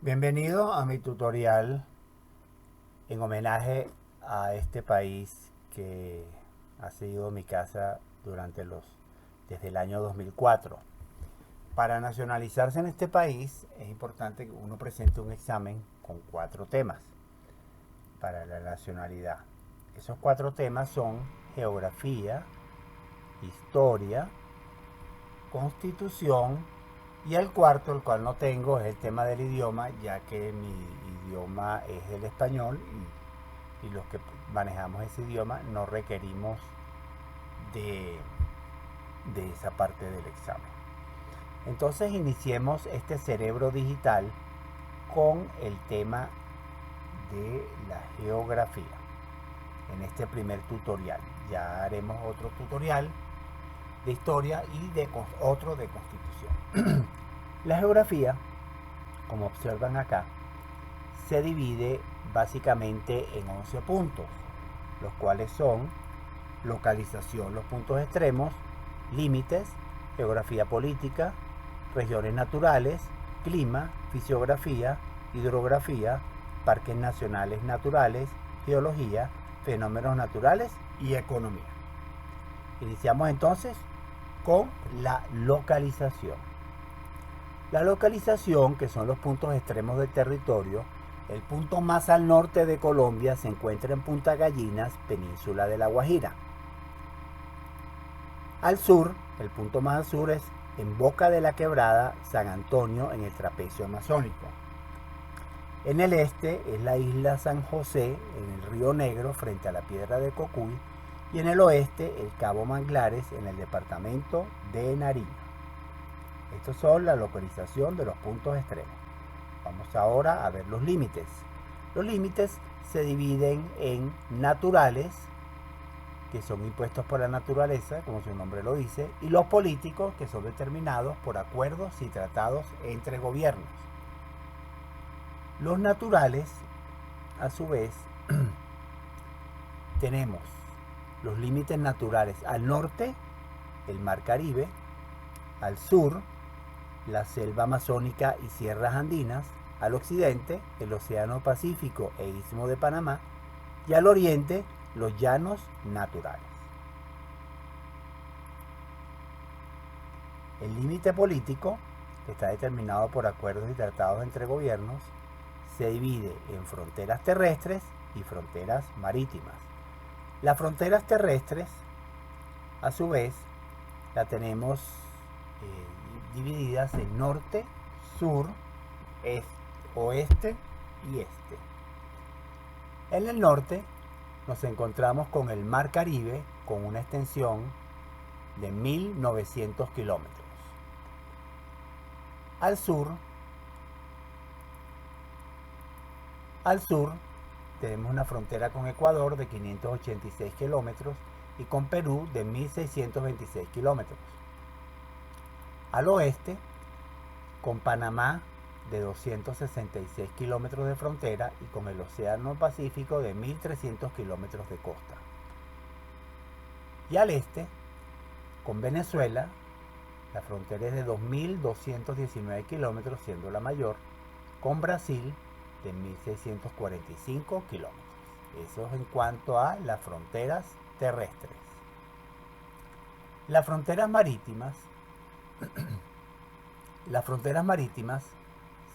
Bienvenido a mi tutorial en homenaje a este país que ha sido mi casa desde el año 2004. Para nacionalizarse en este país es importante que uno presente un examen con 4 temas para la nacionalidad. Esos 4 temas son geografía, historia, constitución y el cuarto, el cual no tengo, es el tema del idioma, ya que mi idioma es el español y los que manejamos ese idioma no requerimos de, de esa parte del examen. Entonces iniciemos este cerebro digital con el tema de la geografía en este primer tutorial. Ya haremos otro tutorial de historia y otro de constitución. La geografía, como observan acá, se divide básicamente en 11 puntos, los cuales son localización, los puntos extremos, límites, geografía política, regiones naturales, clima, fisiografía, hidrografía, parques nacionales naturales, geología, fenómenos naturales y economía. Iniciamos entonces con la localización. La localización, que son los puntos extremos del territorio, el punto más al norte de Colombia se encuentra en Punta Gallinas, península de La Guajira. Al sur, el punto más al sur es en Boca de la Quebrada, San Antonio, en el trapecio amazónico. En el este es la isla San José, en el río Negro, frente a la piedra de Cocuy, y en el oeste el Cabo Manglares, en el departamento de Nariño. Estos son la localización de los puntos extremos. Vamos ahora a ver los límites. Los límites se dividen en naturales, que son impuestos por la naturaleza, como su nombre lo dice, y los políticos, que son determinados por acuerdos y tratados entre gobiernos. Los naturales, a su vez, tenemos los límites naturales. Al norte, el mar Caribe; al sur, la selva amazónica y sierras andinas; al occidente, el océano Pacífico e istmo de Panamá; y al oriente, los llanos naturales. El límite político, que está determinado por acuerdos y tratados entre gobiernos, se divide en fronteras terrestres y fronteras marítimas. Las fronteras terrestres, a su vez, la tenemos divididas en norte, sur, oeste y este. En el norte nos encontramos con el mar Caribe, con una extensión de 1900 kilómetros. Al sur tenemos una frontera con Ecuador de 586 kilómetros y con Perú de 1626 kilómetros. Al oeste, con Panamá de 266 kilómetros de frontera y con el Océano Pacífico de 1300 kilómetros de costa. Y al este, con Venezuela, la frontera es de 2219 kilómetros, siendo la mayor, con Brasil de 1645 kilómetros. Eso es en cuanto a las fronteras terrestres. Las fronteras marítimas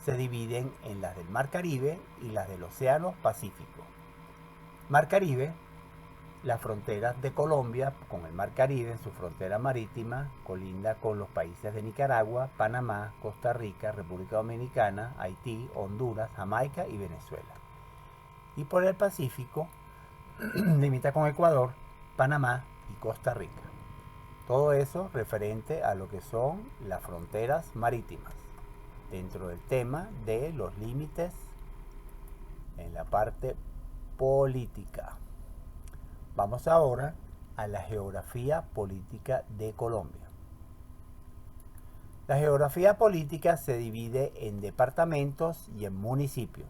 se dividen en las del Mar Caribe y las del Océano Pacífico. Mar Caribe, las fronteras de Colombia con el Mar Caribe en su frontera marítima colinda con los países de Nicaragua, Panamá, Costa Rica, República Dominicana, Haití, Honduras, Jamaica y Venezuela. Y por el Pacífico limita con Ecuador, Panamá y Costa Rica. Todo eso referente a lo que son las fronteras marítimas, dentro del tema de los límites en la parte política. Vamos ahora a la geografía política de Colombia. La geografía política se divide en departamentos y en municipios.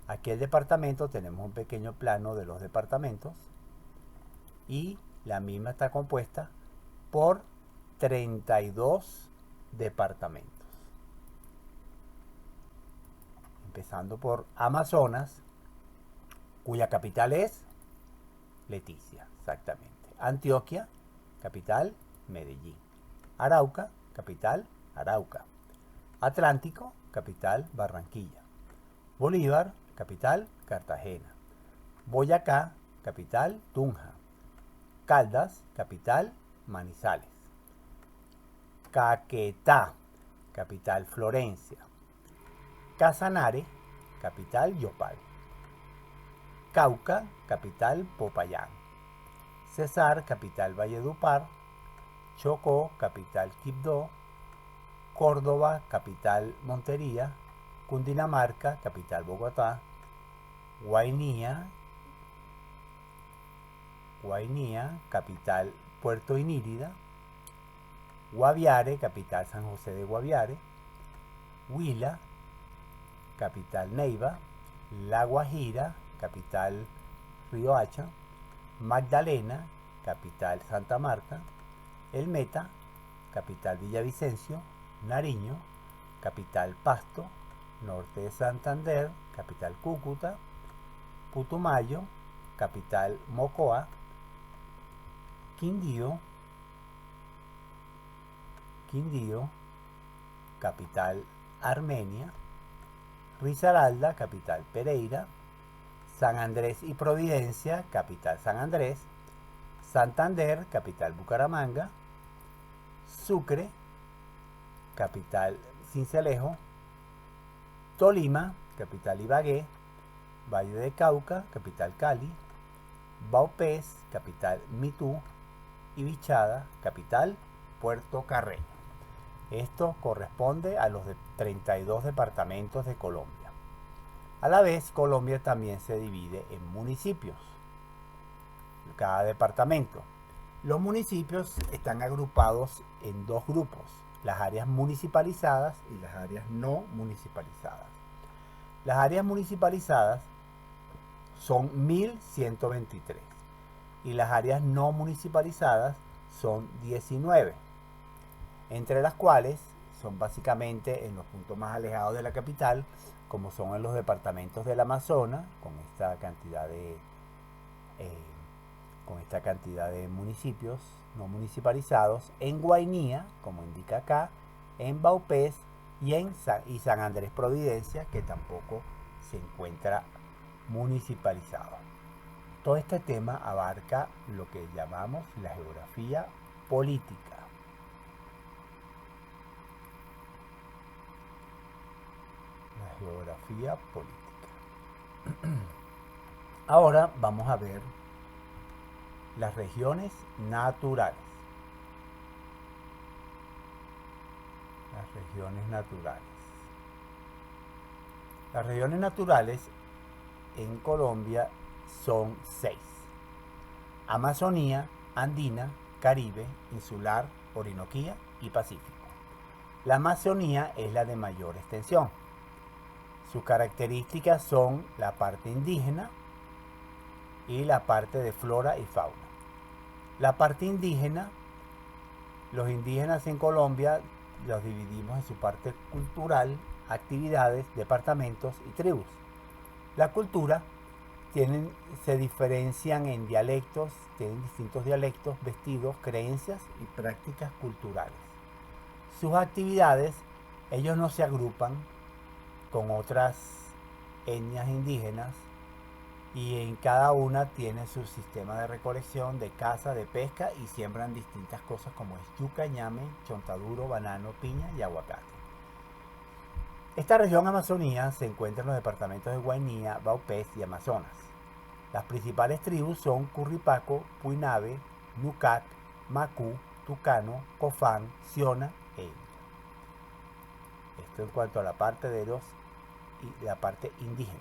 Aquí el departamento, tenemos un pequeño plano de los departamentos y la misma está compuesta por 32 departamentos. empezando por Amazonas, cuya capital es Leticia, exactamente. Antioquia, capital, Medellín. Arauca, capital, Arauca. Atlántico, capital, Barranquilla. Bolívar, capital, Cartagena. Boyacá, capital, Tunja. Caldas, capital, Manizales. Caquetá, capital, Florencia. Casanare, capital, Yopal. Cauca, capital, Popayán. Cesar, capital, Valledupar. Chocó, capital, Quibdó. Córdoba, capital, Montería. Cundinamarca, capital, Bogotá. Guainía, capital, Puerto Inírida. Guaviare, capital, San José de Guaviare. Huila, capital, Neiva. La Guajira, capital, Riohacha. Magdalena, capital, Santa Marta. El Meta, capital, Villavicencio. Nariño, capital, Pasto. Norte de Santander, capital, Cúcuta. Putumayo, capital, Mocoa. Quindío, capital, Armenia. Risaralda, capital, Pereira. San Andrés y Providencia, capital, San Andrés. Santander, capital, Bucaramanga. Sucre, capital, Sincelejo. Tolima, capital, Ibagué. Valle de Cauca, capital, Cali. Vaupés, capital, Mitú. Y Vichada, capital, Puerto Carreño. Esto corresponde a los 32 departamentos de Colombia. A la vez, Colombia también se divide en municipios. Cada departamento. Los municipios están agrupados en dos grupos: las áreas municipalizadas y las áreas no municipalizadas. Las áreas municipalizadas son 1123 y las áreas no municipalizadas son 19, entre las cuales son básicamente en los puntos más alejados de la capital, como son en los departamentos del Amazonas, con esta cantidad de municipios no municipalizados, en Guainía, como indica acá, en Vaupés y San Andrés Providencia, que tampoco se encuentra municipalizado. Todo este tema abarca lo que llamamos la geografía política. La geografía política. Ahora vamos a ver las regiones naturales. Las regiones naturales. Las regiones naturales en Colombia son 6: Amazonía, Andina, Caribe, Insular, Orinoquía y Pacífico. La Amazonía es la de mayor extensión. Sus características son la parte indígena y la parte de flora y fauna. La parte indígena, los indígenas en Colombia los dividimos en su parte cultural, actividades, departamentos y tribus. La cultura se diferencian en dialectos, tienen distintos dialectos, vestidos, creencias y prácticas culturales. Sus actividades, ellos no se agrupan con otras etnias indígenas y en cada una tiene su sistema de recolección, de caza, de pesca y siembran distintas cosas como es yuca, ñame, chontaduro, banano, piña y aguacate. Esta región Amazonía se encuentra en los departamentos de Guainía, Vaupés y Amazonas. Las principales tribus son Curripaco, Puinabe, Nucac, Macú, Tucano, Cofán, Siona e Inca. Esto en cuanto a la parte de la parte indígena.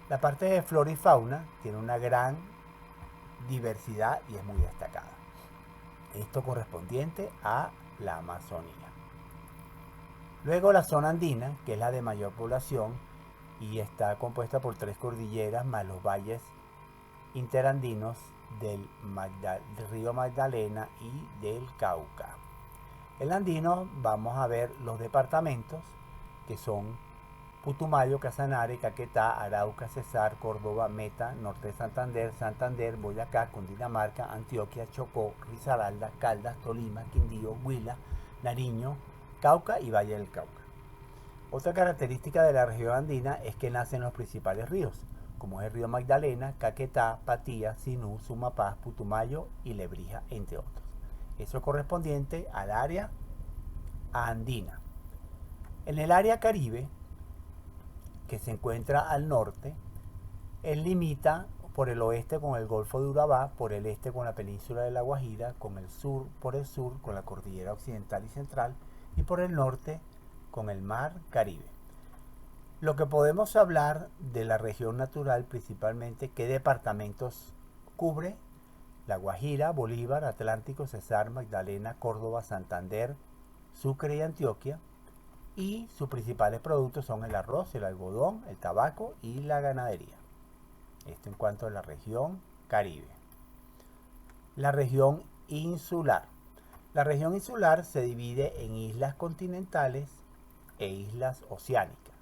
La parte de flora y fauna tiene una gran diversidad y es muy destacada. Esto correspondiente a la Amazonía. Luego la zona andina, que es la de mayor población y está compuesta por 3 cordilleras más los valles interandinos del río Magdalena y del Cauca. El andino, vamos a ver los departamentos, que son Putumayo, Casanare, Caquetá, Arauca, Cesar, Córdoba, Meta, Norte de Santander, Santander, Boyacá, Cundinamarca, Antioquia, Chocó, Risaralda, Caldas, Tolima, Quindío, Huila, Nariño, Cauca y Valle del Cauca. Otra característica de la región andina es que nacen los principales ríos, como es el río Magdalena, Caquetá, Patía, Sinú, Sumapaz, Putumayo y Lebrija, entre otros. Eso correspondiente al área andina. En el área Caribe, que se encuentra al norte, él limita por el oeste con el Golfo de Urabá, por el este con la península de La Guajira, por el sur con la cordillera occidental y central, y por el norte con el mar Caribe. Lo que podemos hablar de la región natural principalmente, ¿qué departamentos cubre? La Guajira, Bolívar, Atlántico, Cesar, Magdalena, Córdoba, Santander, Sucre y Antioquia. Y sus principales productos son el arroz, el algodón, el tabaco y la ganadería. Esto en cuanto a la región Caribe. La región insular. La región insular se divide en islas continentales e islas oceánicas.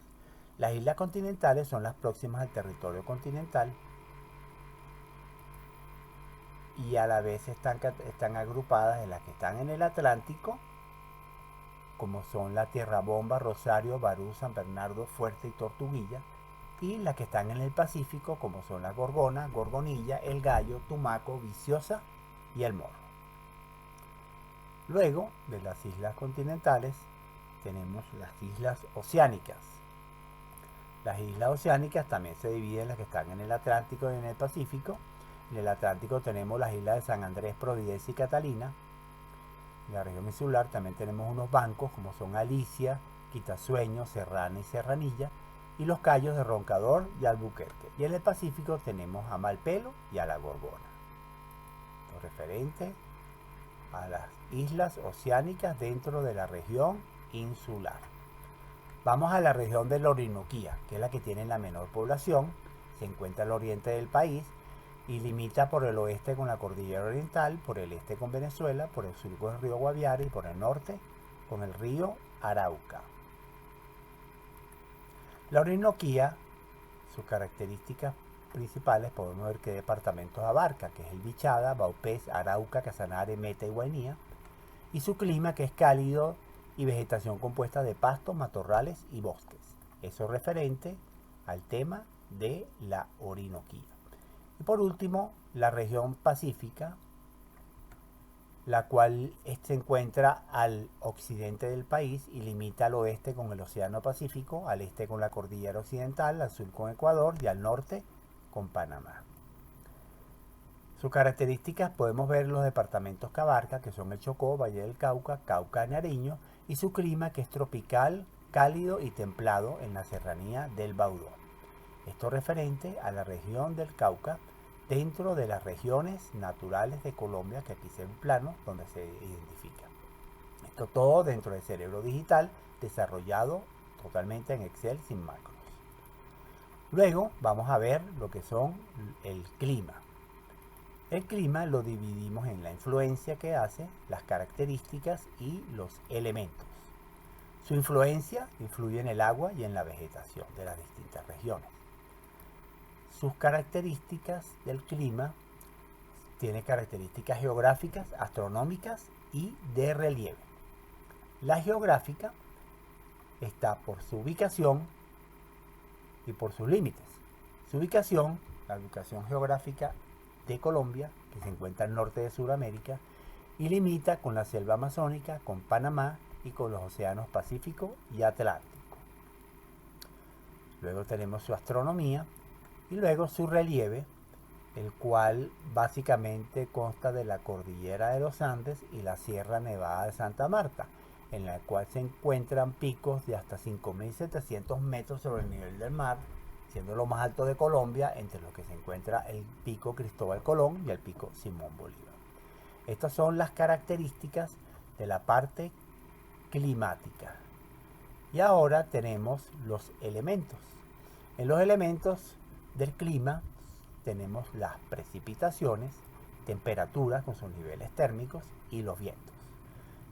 Las islas continentales son las próximas al territorio continental y a la vez están agrupadas en las que están en el Atlántico, como son la Tierra Bomba, Rosario, Barú, San Bernardo, Fuerte y Tortuguilla, y las que están en el Pacífico, como son la Gorgona, Gorgonilla, El Gallo, Tumaco, Viciosa y El Morro. Luego de las islas continentales tenemos las islas oceánicas. Las islas oceánicas también se dividen en las que están en el Atlántico y en el Pacífico. En el Atlántico tenemos las islas de San Andrés, Providencia y Catalina. En la región insular también tenemos unos bancos como son Alicia, Quitasueño, Serrana y Serranilla, y los cayos de Roncador y Albuquerque. Y en el Pacífico tenemos a Malpelo y a la Gorgona. Lo referente a las islas oceánicas dentro de la región insular. Vamos a la región de la Orinoquía, que es la que tiene la menor población. Se encuentra al oriente del país y limita por el oeste con la cordillera oriental, por el este con Venezuela, por el sur con el río Guaviare y por el norte con el río Arauca. La Orinoquía, sus características principales, podemos ver qué departamentos abarca, que es el Bichada, Vaupés, Arauca, Casanare, Meta y Guainía, y su clima, que es cálido y vegetación compuesta de pastos, matorrales y bosques. Eso es referente al tema de la Orinoquía. Y por último, la región pacífica, la cual se encuentra al occidente del país y limita al oeste con el Océano Pacífico, al este con la cordillera occidental, al sur con Ecuador y al norte con Panamá. Sus características podemos ver los departamentos que abarca, que son el Chocó, Valle del Cauca, Cauca, Nariño, y su clima, que es tropical, cálido y templado en la serranía del Baudó. Esto referente a la región del Cauca, dentro de las regiones naturales de Colombia, que aquí se ve un plano donde se identifica. Esto todo dentro del cerebro digital, desarrollado totalmente en Excel sin macros. Luego vamos a ver lo que son el clima. El clima lo dividimos en la influencia que hace, las características y los elementos. Su influencia influye en el agua y en la vegetación de las distintas regiones. Sus características del clima tiene características geográficas, astronómicas y de relieve. La geográfica está por su ubicación y por sus límites. Su ubicación, la ubicación geográfica de Colombia, que se encuentra al norte de Sudamérica, y limita con la selva amazónica, con Panamá y con los océanos Pacífico y Atlántico. Luego tenemos su astronomía y luego su relieve, el cual básicamente consta de la cordillera de los Andes y la Sierra Nevada de Santa Marta, en la cual se encuentran picos de hasta 5.700 metros sobre el nivel del mar, siendo lo más alto de Colombia, entre los que se encuentra el pico Cristóbal Colón y el pico Simón Bolívar. Estas son las características de la parte climática. Y ahora tenemos los elementos. En los elementos del clima tenemos las precipitaciones, temperaturas con sus niveles térmicos y los vientos.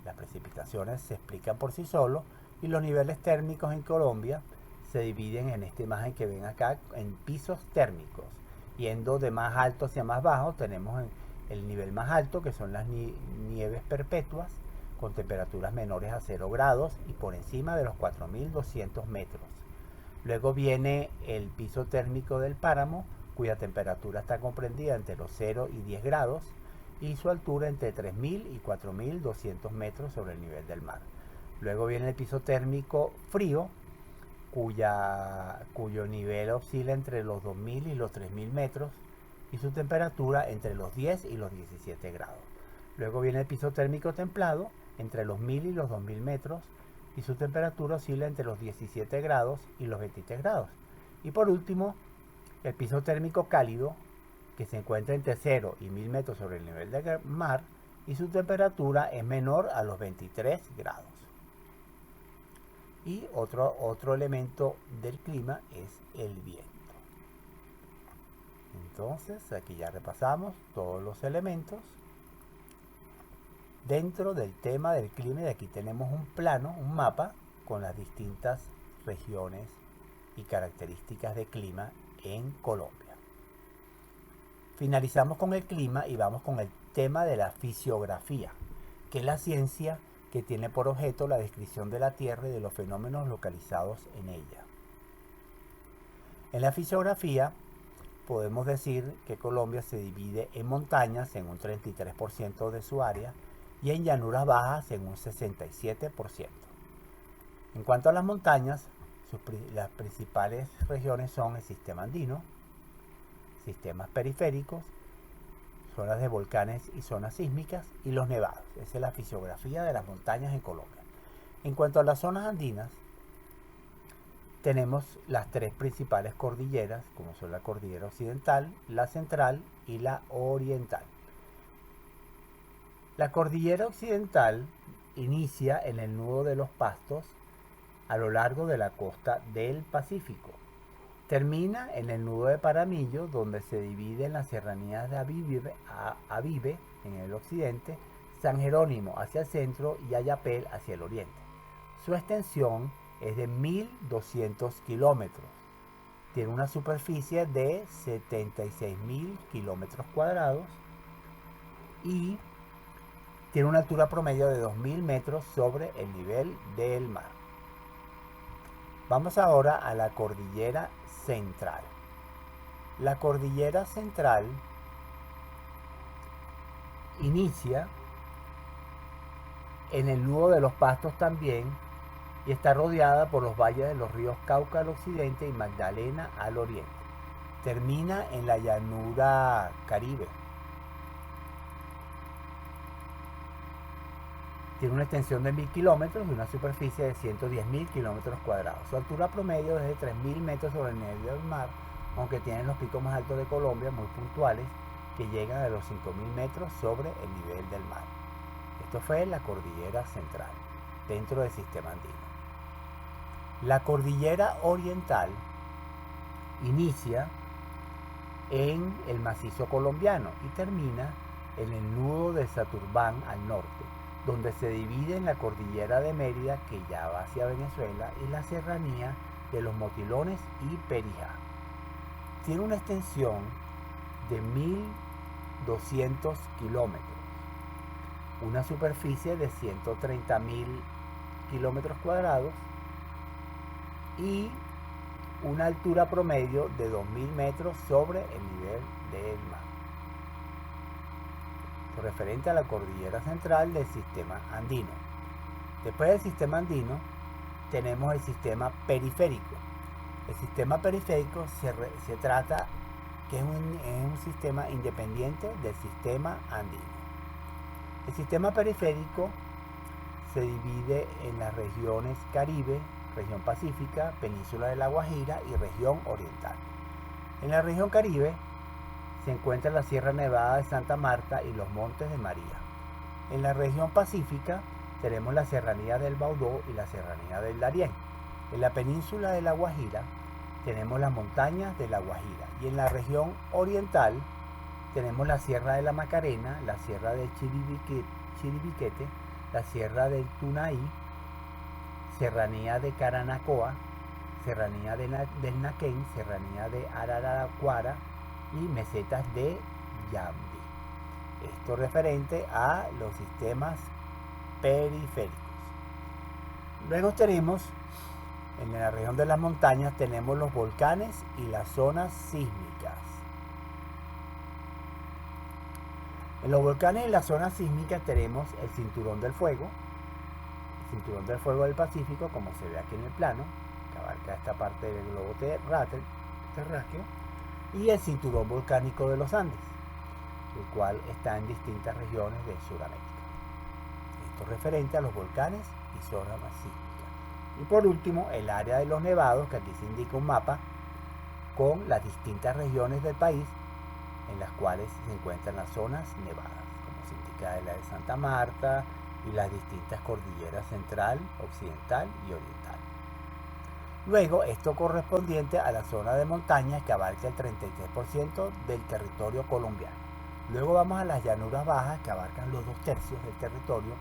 Las precipitaciones se explican por sí solos y los niveles térmicos en Colombia se dividen en esta imagen que ven acá en pisos térmicos. Yendo de más alto hacia más bajo, tenemos el nivel más alto, que son las nieves perpetuas, con temperaturas menores a 0 grados y por encima de los 4.200 metros. Luego viene el piso térmico del páramo, cuya temperatura está comprendida entre los 0 y 10 grados y su altura entre 3.000 y 4.200 metros sobre el nivel del mar. Luego viene el piso térmico frío, cuyo nivel oscila entre los 2.000 y los 3.000 metros y su temperatura entre los 10 y los 17 grados. Luego viene el piso térmico templado, entre los 1.000 y los 2.000 metros y su temperatura oscila entre los 17 grados y los 23 grados. Y por último, el piso térmico cálido, que se encuentra entre 0 y 1.000 metros sobre el nivel del mar y su temperatura es menor a los 23 grados. Y otro elemento del clima es el viento. Entonces, aquí ya repasamos todos los elementos dentro del tema del clima, y aquí tenemos un plano, un mapa con las distintas regiones y características de clima en Colombia. Finalizamos con el clima y vamos con el tema de la fisiografía, que es la ciencia que tiene por objeto la descripción de la Tierra y de los fenómenos localizados en ella. En la fisiografía podemos decir que Colombia se divide en montañas en un 33% de su área y en llanuras bajas en un 67%. En cuanto a las montañas, las principales regiones son el sistema andino, sistemas periféricos, zonas de volcanes y zonas sísmicas y los nevados. Esa es la fisiografía de las montañas en Colombia. En cuanto a las zonas andinas, tenemos las tres principales cordilleras, como son la cordillera occidental, la central y la oriental. La cordillera occidental inicia en el nudo de los Pastos a lo largo de la costa del Pacífico. Termina en el nudo de Paramillo, donde se divide en las serranías de Avive en el occidente, San Jerónimo hacia el centro y Ayapel hacia el oriente. Su extensión es de 1.200 kilómetros. Tiene una superficie de 76.000 kilómetros cuadrados y tiene una altura promedio de 2.000 metros sobre el nivel del mar. Vamos ahora a la cordillera central. La cordillera central inicia en el nudo de los Pastos también y está rodeada por los valles de los ríos Cauca al occidente y Magdalena al oriente. Termina en la llanura Caribe. Tiene una extensión de 1.000 kilómetros y una superficie de 110.000 kilómetros cuadrados. Su altura promedio es de 3.000 metros sobre el nivel del mar, aunque tienen los picos más altos de Colombia, muy puntuales, que llegan a los 5.000 metros sobre el nivel del mar. Esto fue la cordillera central, dentro del sistema andino. La cordillera oriental inicia en el macizo colombiano y termina en el nudo de Saturbán al norte, donde se divide en la cordillera de Mérida, que ya va hacia Venezuela, y la serranía de los Motilones y Perijá. Tiene una extensión de 1.200 kilómetros, una superficie de 130.000 kilómetros cuadrados y una altura promedio de 2.000 metros sobre el nivel del mar. Referente a la cordillera central del sistema andino. Después del sistema andino tenemos el sistema periférico. El sistema periférico se trata que es un sistema independiente del sistema andino. El sistema periférico se divide en las regiones Caribe, región pacífica, península de La Guajira y región oriental. En la región Caribe se encuentra la Sierra Nevada de Santa Marta y los Montes de María. En la región pacífica tenemos la Serranía del Baudó y la Serranía del Darién. En la península de La Guajira tenemos las montañas de La Guajira. Y en la región oriental tenemos la Sierra de la Macarena, la Sierra de Chiribiquete, la Sierra del Tunaí, Serranía de Caranacoa, serranía del Naquén, serranía de Araraquara y mesetas de Yambi. Esto referente a los sistemas periféricos. Luego tenemos, en la región de las montañas, tenemos los volcanes y las zonas sísmicas. En los volcanes y las zonas sísmicas tenemos el cinturón del fuego del Pacífico, como se ve aquí en el plano, que abarca esta parte del globo terráqueo, y el cinturón volcánico de los Andes, el cual está en distintas regiones de Sudamérica. Esto es referente a los volcanes y zonas sísmicas. Y por último, el área de los nevados, que aquí se indica un mapa con las distintas regiones del país en las cuales se encuentran las zonas nevadas, como se indica la de Santa Marta y las distintas cordilleras central, occidental y oriental. Luego, esto correspondiente a la zona de montaña, que abarca el 33% del territorio colombiano. Luego vamos a las llanuras bajas, que abarcan los 2/3 del territorio,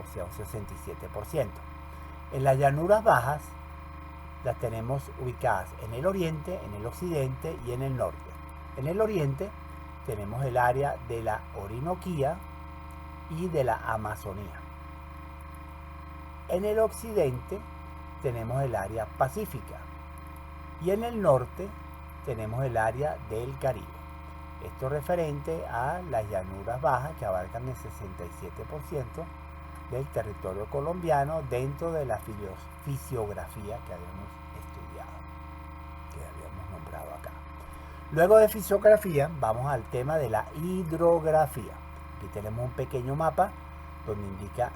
o sea, un 67%. En las llanuras bajas las tenemos ubicadas en el oriente, en el occidente y en el norte. En el oriente tenemos el área de la Orinoquía y de la Amazonía. En el occidente tenemos el área pacífica y en el norte tenemos el área del Caribe. Esto referente a las llanuras bajas, que abarcan el 67% del territorio colombiano dentro de la fisiografía que habíamos estudiado, que habíamos nombrado acá. Luego de fisiografía vamos al tema de la hidrografía. Aquí tenemos un pequeño mapa donde indica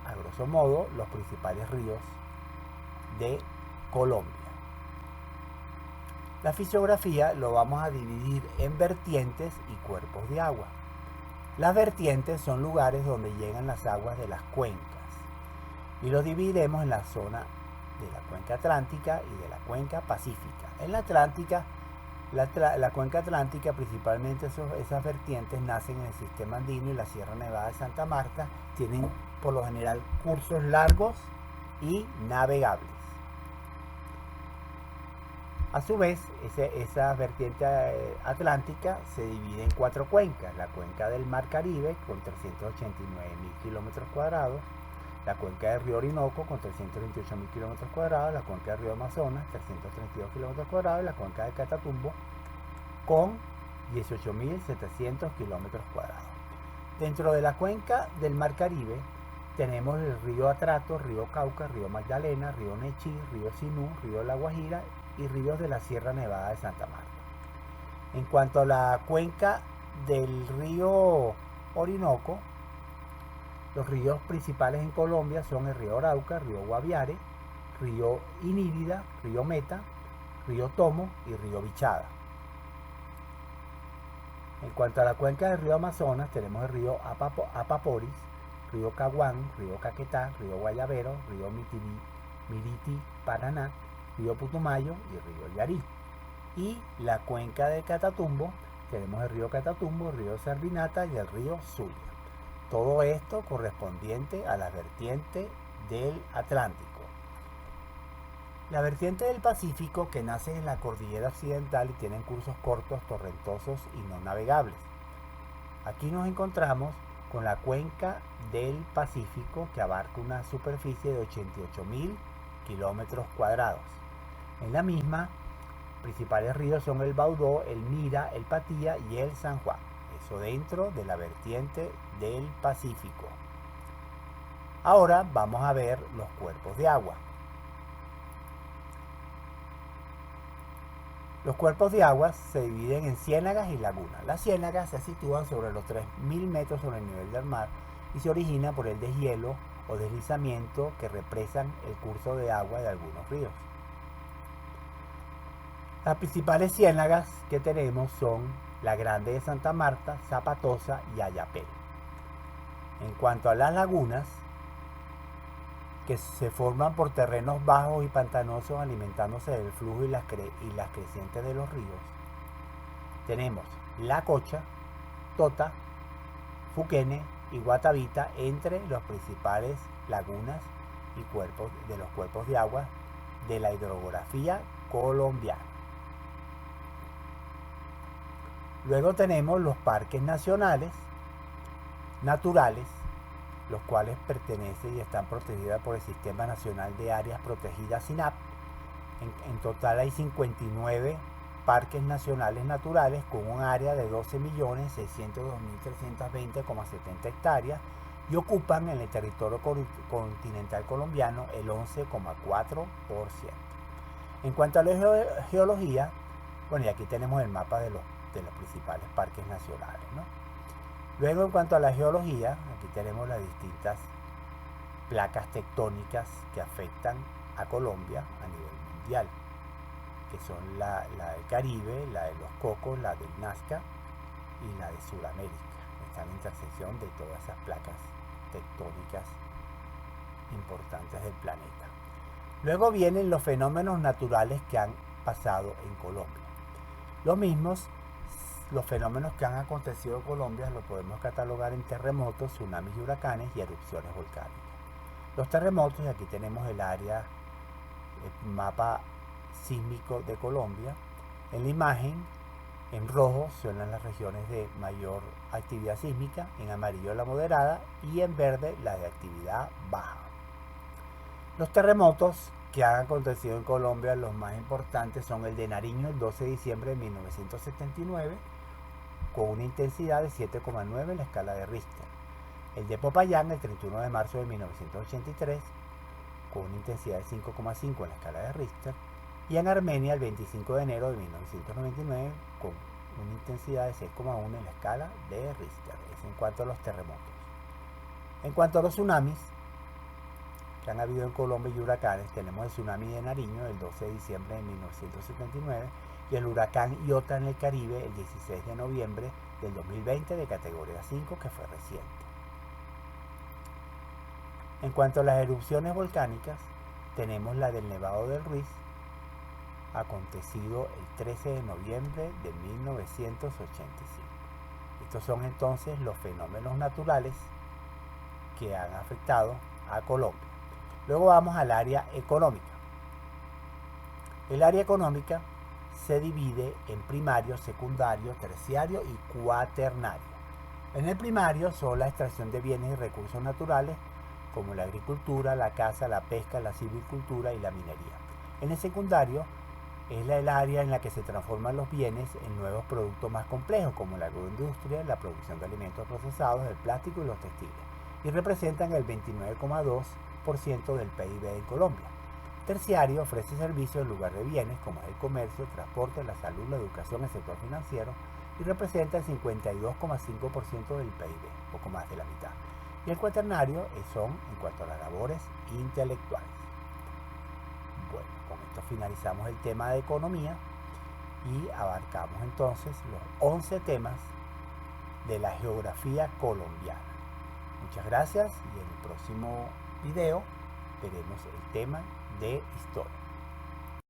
a grosso modo los principales ríos de Colombia. La fisiografía lo vamos a dividir en vertientes y cuerpos de agua. Las vertientes son lugares donde llegan las aguas de las cuencas y los dividiremos en la zona de la cuenca atlántica y de la cuenca pacífica. En la atlántica, la cuenca atlántica, principalmente esas vertientes nacen en el sistema andino y la Sierra Nevada de Santa Marta, tienen por lo general cursos largos y navegables. A su vez, esa vertiente atlántica se divide en 4 cuencas: la cuenca del Mar Caribe con 389.000 kilómetros cuadrados, la cuenca del río Orinoco con 328.000 kilómetros cuadrados, la cuenca del río Amazonas 332 kilómetros cuadrados y la cuenca del Catatumbo con 18.700 kilómetros cuadrados. Dentro de la cuenca del Mar Caribe tenemos el río Atrato, río Cauca, río Magdalena, río Nechí, río Sinú, río La Guajira y ríos de la Sierra Nevada de Santa Marta. En cuanto a la cuenca del río Orinoco, los ríos principales en Colombia son el río Arauca, río Guaviare, río Inírida, río Meta, río Tomo y río Bichada. En cuanto a la cuenca del río Amazonas, tenemos el río Apaporis, río Caguán, río Caquetá, río Guayabero, río Miriti, Paraná, río Putumayo y río Yarí. Y la cuenca de Catatumbo, tenemos el río Catatumbo, el río Sardinata y el río Zulia. Todo esto correspondiente a la vertiente del Atlántico. La vertiente del Pacífico, que nace en la cordillera occidental y tienen cursos cortos, torrentosos y no navegables. Aquí nos encontramos con la cuenca del Pacífico, que abarca una superficie de 88.000 kilómetros cuadrados. En la misma, principales ríos son el Baudó, el Mira, el Patía y el San Juan. Eso dentro de la vertiente del Pacífico. Ahora vamos a ver los cuerpos de agua. Los cuerpos de agua se dividen en ciénagas y lagunas. Las ciénagas se sitúan sobre los 3.000 metros sobre el nivel del mar y se origina por el deshielo o deslizamiento que represan el curso de agua de algunos ríos. Las principales ciénagas que tenemos son la Grande de Santa Marta, Zapatosa y Ayapel. En cuanto a las lagunas, que se forman por terrenos bajos y pantanosos alimentándose del flujo y las crecientes de los ríos, tenemos La Cocha, Tota, Fuquene y Guatavita entre los principales lagunas y cuerpos de agua de la hidrografía colombiana. Luego tenemos los parques nacionales, naturales, los cuales pertenecen y están protegidas por el Sistema Nacional de Áreas Protegidas SINAP. En total hay 59 parques nacionales naturales con un área de 12.602.320,70 hectáreas y ocupan en el territorio continental colombiano el 11,4%. En cuanto a la geología, bueno, y aquí tenemos el mapa de los principales parques nacionales, ¿no? Luego, en cuanto a la geología, aquí tenemos las distintas placas tectónicas que afectan a Colombia a nivel mundial, que son la del Caribe, la de los Cocos, la del Nazca y la de Sudamérica. Está en la intersección de todas esas placas tectónicas importantes del planeta. Luego vienen los fenómenos naturales que han pasado en Colombia. Los fenómenos que han acontecido en Colombia los podemos catalogar en terremotos, tsunamis y huracanes y erupciones volcánicas. Los terremotos, y aquí tenemos el área, el mapa sísmico de Colombia. En la imagen, en rojo son las regiones de mayor actividad sísmica, en amarillo la moderada y en verde la de actividad baja. Los terremotos que han acontecido en Colombia, los más importantes son el de Nariño el 12 de diciembre de 1979, con una intensidad de 7,9 en la escala de Richter. El de Popayán el 31 de marzo de 1983, con una intensidad de 5,5 en la escala de Richter. Y en Armenia el 25 de enero de 1999, con una intensidad de 6,1 en la escala de Richter. Es en cuanto a los terremotos. En cuanto a los tsunamis que han habido en Colombia y huracanes, tenemos el tsunami de Nariño el 12 de diciembre de 1979 y el huracán Iota en el Caribe el 16 de noviembre del 2020 de categoría 5, que fue reciente. En cuanto a las erupciones volcánicas, tenemos la del Nevado del Ruiz, acontecido el 13 de noviembre de 1985. Estos son entonces los fenómenos naturales que han afectado a Colombia. Luego vamos al área económica. El área económica se divide en primario, secundario, terciario y cuaternario. En el primario son la extracción de bienes y recursos naturales como la agricultura, la caza, la pesca, la silvicultura y la minería. En el secundario es el área en la que se transforman los bienes en nuevos productos más complejos como la agroindustria, la producción de alimentos procesados, el plástico y los textiles, y representan el 29,2% del PIB en Colombia. Terciario ofrece servicios en lugar de bienes como es el comercio, el transporte, la salud, la educación, el sector financiero, y representa el 52,5% del PIB, poco más de la mitad. Y el cuaternario son en cuanto a las labores intelectuales. Bueno, con esto finalizamos el tema de economía y abarcamos entonces los 11 temas de la geografía colombiana. Muchas gracias y en el próximo video veremos el tema de historia.